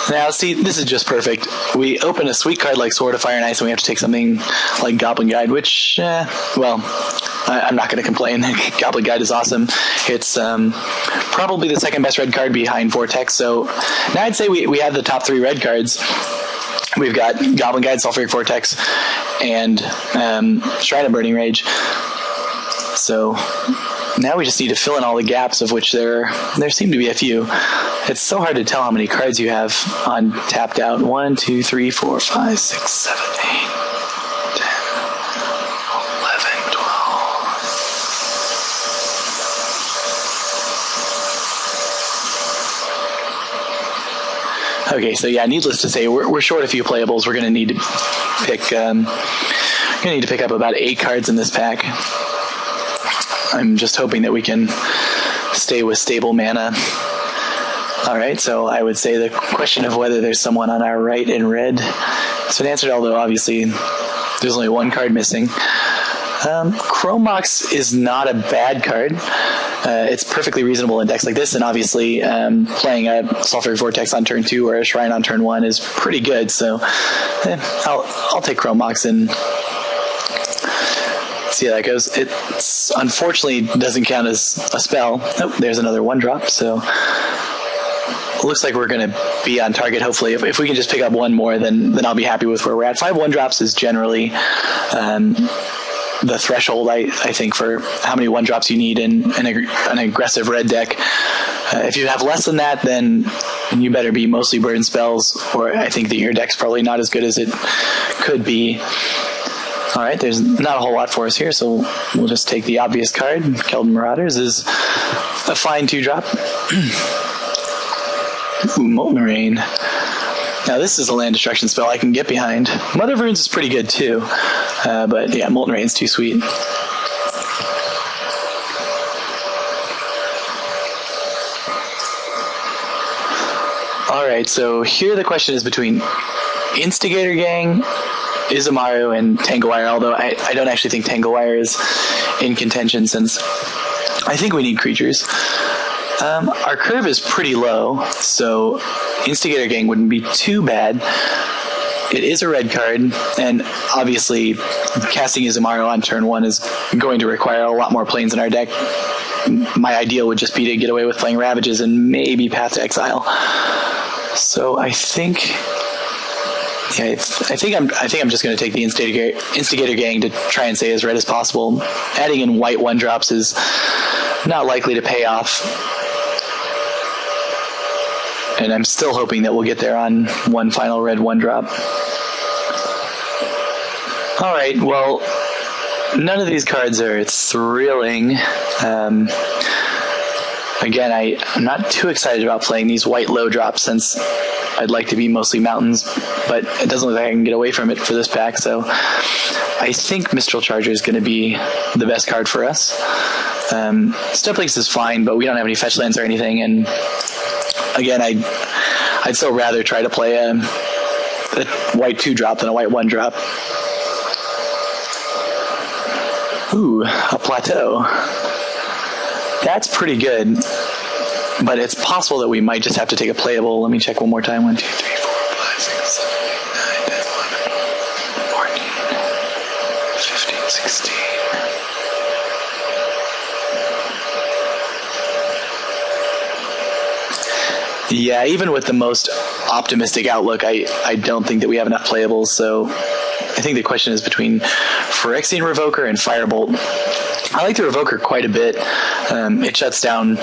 Now, see, this is just perfect. We open a sweet card like Sword of Fire and Ice, and we have to take something like Goblin Guide, which, well, I'm not going to complain. Goblin Guide is awesome. It's probably the second best red card behind Vortex, so now I'd say we have the top 3 red cards. We've got Goblin Guide, Sulfuric Vortex, and Shrine of Burning Rage. So now we just need to fill in all the gaps, of which there seem to be a few. It's so hard to tell how many cards you have on tapped out. 1, 2, 3, 4, 5, 6, 7, 8, 10, 11, 12. Okay, so yeah, needless to say, we're short a few playables. We're going to need to pick up about 8 cards in this pack. I'm just hoping that we can stay with stable mana. Alright, so I would say the question of whether there's someone on our right in red has been answered, although obviously there's only 1 card missing. Chrome Mox is not a bad card. It's perfectly reasonable in decks like this, and obviously playing a Sulfuric Vortex on turn 2 or a Shrine on turn 1 is pretty good, so I'll take Chrome Mox and see how that goes. It unfortunately doesn't count as a spell. Oh, there's another 1-drop, so it looks like we're going to be on target, hopefully. If we can just pick up 1 more, then I'll be happy with where we're at. 5 1-drops is generally the threshold, I think, for how many 1-drops you need in an aggressive red deck. If you have less than that, then you better be mostly burn spells, or I think that your deck's probably not as good as it could be. Alright, there's not a whole lot for us here, so we'll just take the obvious card. Keldon Marauders is a fine 2-drop. Ooh, Molten Rain. Now this is a land destruction spell I can get behind. Mother of Runes is pretty good too, but yeah, Molten Rain's too sweet. Alright, so here the question is between Instigator Gang, Isamaru, and Tanglewire, although I don't actually think Tanglewire is in contention, since I think we need creatures. Our curve is pretty low, so Instigator Gang wouldn't be too bad. It is a red card, and obviously casting Isamaru on turn 1 is going to require a lot more planes in our deck. My ideal would just be to get away with playing Ravages and maybe Path to Exile. So I think... yeah, I think I'm just going to take the Instigator Gang to try and stay as red as possible. Adding in white 1-drops is not likely to pay off, and I'm still hoping that we'll get there on 1 final red 1-drop. Alright, well, none of these cards are thrilling. Again, I'm not too excited about playing these white low drops, since I'd like to be mostly mountains, but it doesn't look like I can get away from it for this pack, so I think Mistral Charger is going to be the best card for us. Step Links is fine, but we don't have any fetch lands or anything, and again, I'd still rather try to play a white 2-drop than a white 1-drop. Ooh, a Plateau. That's pretty good, but it's possible that we might just have to take a playable. Let me check one more time. 1, 2, 3, 4, 5, 6, 7, 8, 9, 10, 11, 14, 15, 16. Yeah, even with the most optimistic outlook, I don't think that we have enough playables, so I think the question is between Phyrexian Revoker and Firebolt. I like the Revoker quite a bit. It shuts down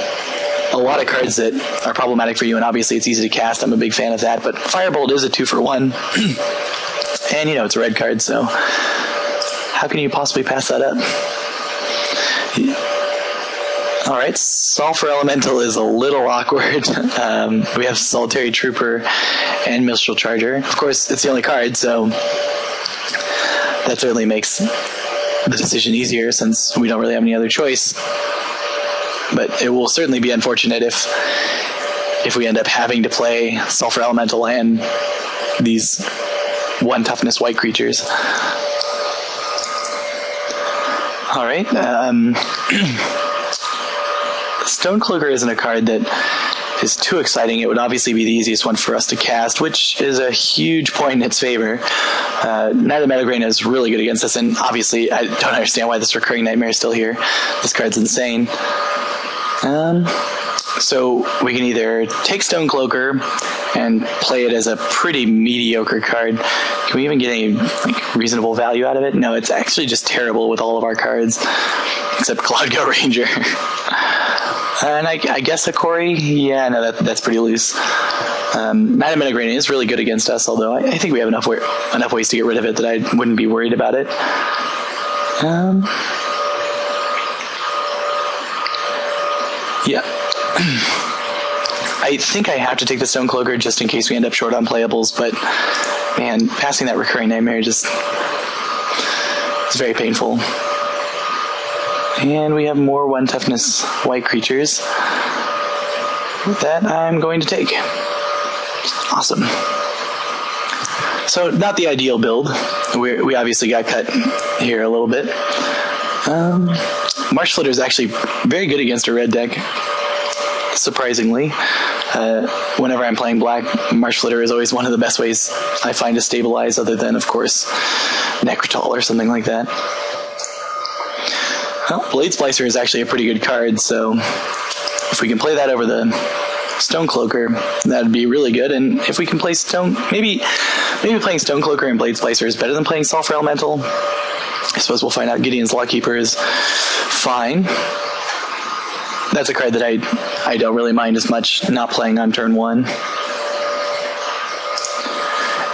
a lot of cards that are problematic for you, and obviously it's easy to cast. I'm a big fan of that, but Firebolt is a 2-for-1, and it's a red card, so how can you possibly pass that up? Alright, Sulfur Elemental is a little awkward. We have Solitary Trooper and Mistral Charger. Of course, it's the only card, so that certainly makes the decision easier, since we don't really have any other choice. But it will certainly be unfortunate if we end up having to play Sulfur Elemental and these 1 toughness white creatures. Alright, Stonecloaker isn't a card that is too exciting. It would obviously be the easiest one for us to cast, which is a huge point in its favor. Knight of Meadowgrain is really good against us, and obviously I don't understand why this Recurring Nightmare is still here. This card's insane. So we can either take Stonecloaker and play it as a pretty mediocre card. Can we even get any reasonable value out of it? No, it's actually just terrible with all of our cards, except Cloudgo Ranger. And I guess a Kori? Yeah, no, that's pretty loose. Knight of Meadowgrain is really good against us, although I think we have enough ways to get rid of it that I wouldn't be worried about it. Yeah. I think I have to take the Stonecloaker just in case we end up short on playables, but man, passing that Recurring Nightmare just is very painful. And we have more 1 toughness white creatures that I'm going to take. Awesome. So not the ideal build. We obviously got cut here a little bit. Marsh Flitter is actually very good against a red deck, surprisingly. Whenever I'm playing black, Marsh Flitter is always one of the best ways I find to stabilize, other than, of course, Necrotal or something like that. Well, Blade Splicer is actually a pretty good card, so if we can play that over the Stonecloaker, that'd be really good. And if we can play maybe playing Stonecloaker and Blade Splicer is better than playing Sulfur Elemental. I suppose we'll find out. Gideon's Lockkeeper is fine. That's a card that I don't really mind as much not playing on turn 1.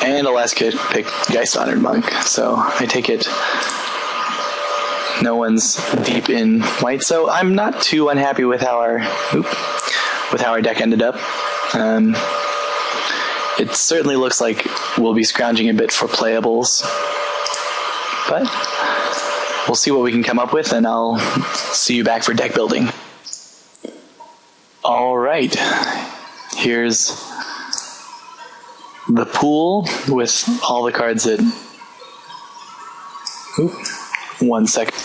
And a last pick, Geist Honored Monk. So I take it no one's deep in white. So I'm not too unhappy with how our deck ended up. It certainly looks like we'll be scrounging a bit for playables, but we'll see what we can come up with, and I'll see you back for deck building. All right, here's the pool with all the cards that... Oop, 1 second.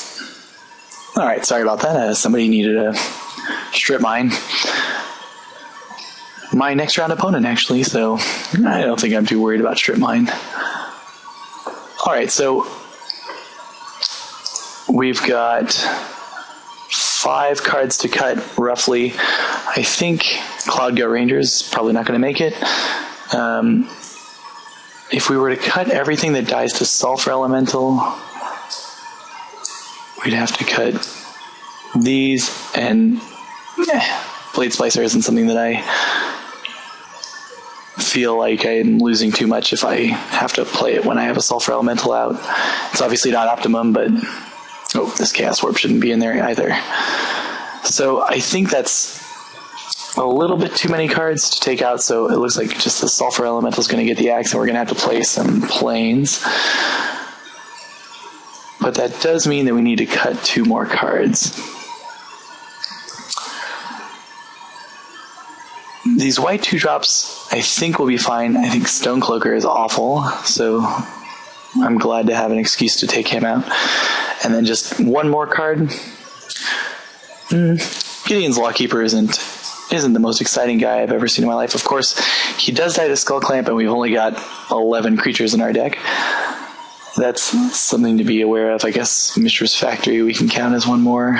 All right, sorry about that. Somebody needed a strip mine. My next round opponent, actually, so I don't think I'm too worried about strip mine. All right, so we've got 5 cards to cut, roughly. I think Cloudgo Ranger is probably not going to make it. If we were to cut everything that dies to Sulfur Elemental, we'd have to cut these, and Blade Splicer isn't something that I feel like I'm losing too much if I have to play it when I have a Sulfur Elemental out. It's obviously not optimum, but this Chaos Warp shouldn't be in there either. So I think that's a little bit too many cards to take out, so it looks like just the Sulfur Elemental is going to get the axe, and we're going to have to play some planes. But that does mean that we need to cut 2 more cards. These white 2-drops I think will be fine. I think Stonecloaker is awful, so I'm glad to have an excuse to take him out. And then just 1 more card. Gideon's Lockkeeper isn't the most exciting guy I've ever seen in my life. Of course, he does die to Skullclamp, and we've only got 11 creatures in our deck. That's something to be aware of. I guess Mishra's Factory we can count as 1 more.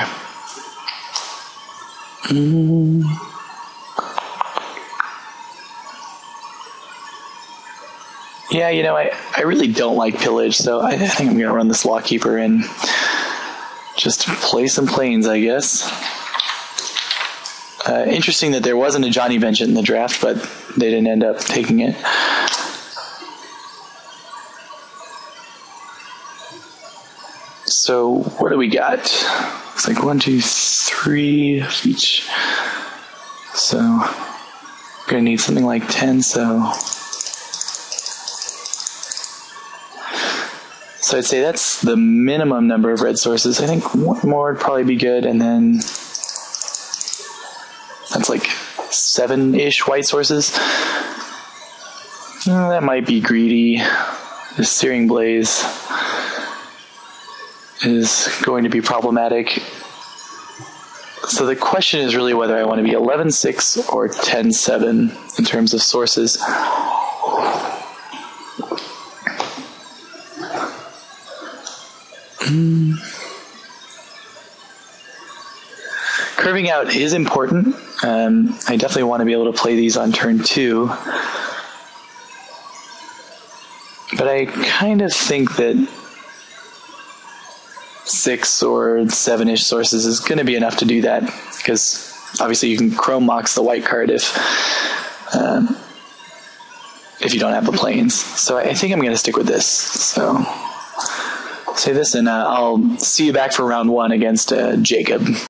Yeah, you know, I really don't like Pillage, so I think I'm going to run this Lockkeeper and just play some planes, I guess. Interesting that there wasn't a Johnny Vengeance in the draft, but they didn't end up taking it. So what do we got? Looks like 1, 2, 3 of each. So we're going to need something like 10, so I'd say that's the minimum number of red sources. I think 1 more would probably be good, and then that's like 7-ish white sources. That might be greedy. The Searing Blaze is going to be problematic. So the question is really whether I want to be 11-6 or 10-7 in terms of sources. Curving out is important. I definitely want to be able to play these on turn 2. But I kind of think that 6 or 7-ish sources is going to be enough to do that, because obviously you can Chrome Mox the white card if you don't have the planes. So I think I'm going to stick with this. So say this, and I'll see you back for round 1 against Jacob.